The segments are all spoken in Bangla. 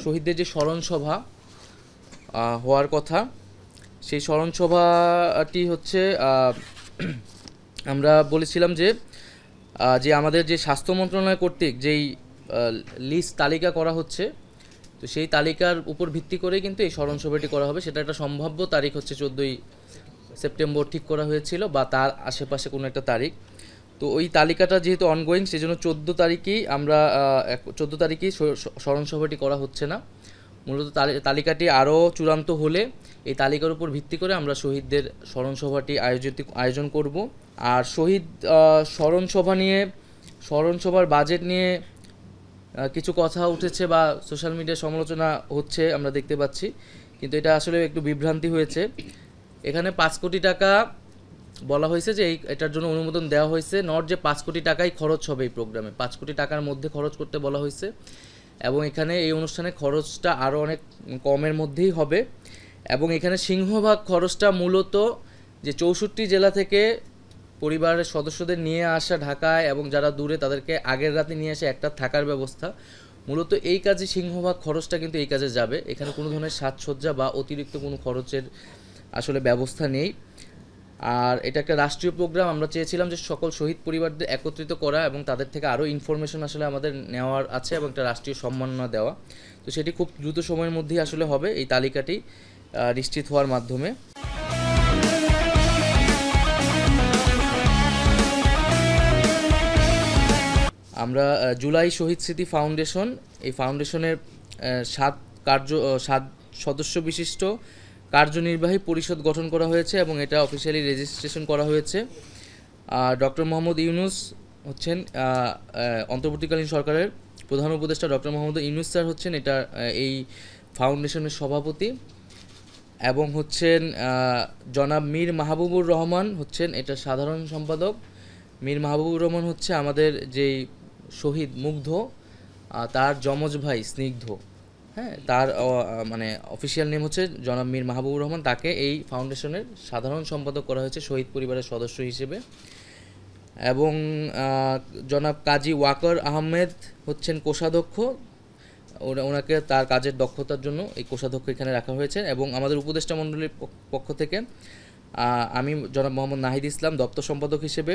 শহীদদের যে স্মরণসভা হওয়ার কথা, সেই স্মরণসভাটি হচ্ছে আমরা বলেছিলাম যে যে আমাদের যে স্বাস্থ্য মন্ত্রণালয় কর্তৃক যেই লিস্ট তালিকা করা হচ্ছে, তো সেই তালিকার উপর ভিত্তি করেই কিন্তু এই স্মরণসভাটি করা হবে। সেটা একটা সম্ভাব্য তারিখ হচ্ছে 14ই সেপ্টেম্বর ঠিক করা হয়েছিল, বা তার আশেপাশে কোনো একটা তারিখ। তো ওই তালিকাটা যেহেতু অনগোয়িং, সেই জন্য 14 তারিখেই আমরা 14 তারিখেই স্মরণসভাটি করা হচ্ছে না। মূলত তালিকাটি আরও চূড়ান্ত হলে এই তালিকার উপর ভিত্তি করে আমরা শহীদদের স্মরণসভাটি আয়োজন করব। আর শহীদ স্মরণসভার বাজেট নিয়ে কিছু কথা উঠেছে বা সোশ্যাল মিডিয়ায় সমালোচনা হচ্ছে, আমরা দেখতে পাচ্ছি। কিন্তু এটা আসলে একটু বিভ্রান্তি হয়েছে। এখানে 5 কোটি টাকা বলা হয়েছে যে এটার জন্য অনুমোদন দেওয়া হয়েছে, নট যে 5 কোটি টাকাই খরচ হবে এই প্রোগ্রামে। 5 কোটি টাকার মধ্যে খরচ করতে বলা হয়েছে, এবং এখানে এই অনুষ্ঠানে খরচটা আরও অনেক কমের মধ্যেই হবে। এবং এখানে সিংহভাগ খরচটা মূলত যে 64 জেলা থেকে পরিবারের সদস্যদের নিয়ে আসা ঢাকায়, এবং যারা দূরে তাদেরকে আগের রাতে নিয়ে আসে একটা থাকার ব্যবস্থা, মূলত এই কাজে সিংহভাগ খরচটা কিন্তু এই কাজে যাবে। এখানে কোনো ধরনের সাজসজ্জা বা অতিরিক্ত কোনো খরচের আসলে ব্যবস্থা নেই। আর এটা একটা রাষ্ট্রীয় প্রোগ্রাম। আমরা চেয়েছিলাম যে সকল শহীদ পরিবারদের একত্রিত করা এবং তাদের থেকে আরও ইনফরমেশন আসলে আমাদের নেওয়ার আছে, এবং একটা রাষ্ট্রীয় সম্মাননা দেওয়া। তো সেটি খুব দ্রুত সময়ের মধ্যেই আসলে হবে, এই তালিকাটি নিশ্চিত হওয়ার মাধ্যমে। আমরা জুলাই শহীদ স্মৃতি ফাউন্ডেশন, এই ফাউন্ডেশনের 7 সদস্য বিশিষ্ট কার্যনির্বাহী পরিষদ গঠন করা হয়েছে, এবং এটা অফিসিয়ালি রেজিস্ট্রেশন করা হয়েছে। ডক্টর মোহাম্মদ ইউনূস হচ্ছেন অন্তর্বর্তীকালীন সরকারের প্রধান উপদেষ্টা। ডক্টর মোহাম্মদ ইউনূস স্যার হচ্ছেন এটা এই ফাউন্ডেশনের সভাপতি, এবং হচ্ছেন জনাব মীর মাহবুবুর রহমান হচ্ছেন এটা সাধারণ সম্পাদক। মীর মাহবুবুর রহমান হচ্ছে আমাদের যেই শহীদ মুগ্ধ, তার যমজ ভাই স্নিগ্ধ। হ্যাঁ, তার মানে অফিসিয়াল নেম হচ্ছে জনাব মীর মাহবুবুর রহমান। তাকে এই ফাউন্ডেশনের সাধারণ সম্পাদক করা হয়েছে শহীদ পরিবারের সদস্য হিসেবে। এবং জনাব কাজী ওয়াকার আহমেদ হচ্ছেন কোষাধ্যক্ষ। ওনাকে তার কাজের দক্ষতার জন্য এই কোষাধ্যক্ষ এখানে রাখা হয়েছে। এবং আমাদের উপদেষ্টা মণ্ডলীর পক্ষ থেকে আমি জনাব মোহাম্মদ নাহিদ ইসলাম দপ্তর সম্পাদক হিসেবে,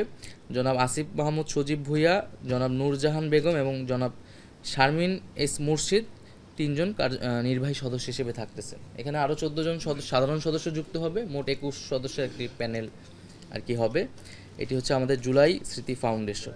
জনাব আসিফ মাহমুদ সজীব ভুইয়া, জনাব নূরজাহান বেগম এবং জনাব শারমিন এস মুর্শিদ 3 জন নির্বাহী সদস্য হিসেবে থাকতেছে। এখানে আরও 14 জন সাধারণ সদস্য যুক্ত হবে, মোট 21 সদস্যের একটি প্যানেল আর কি হবে। এটি হচ্ছে আমাদের জুলাই স্মৃতি ফাউন্ডেশন।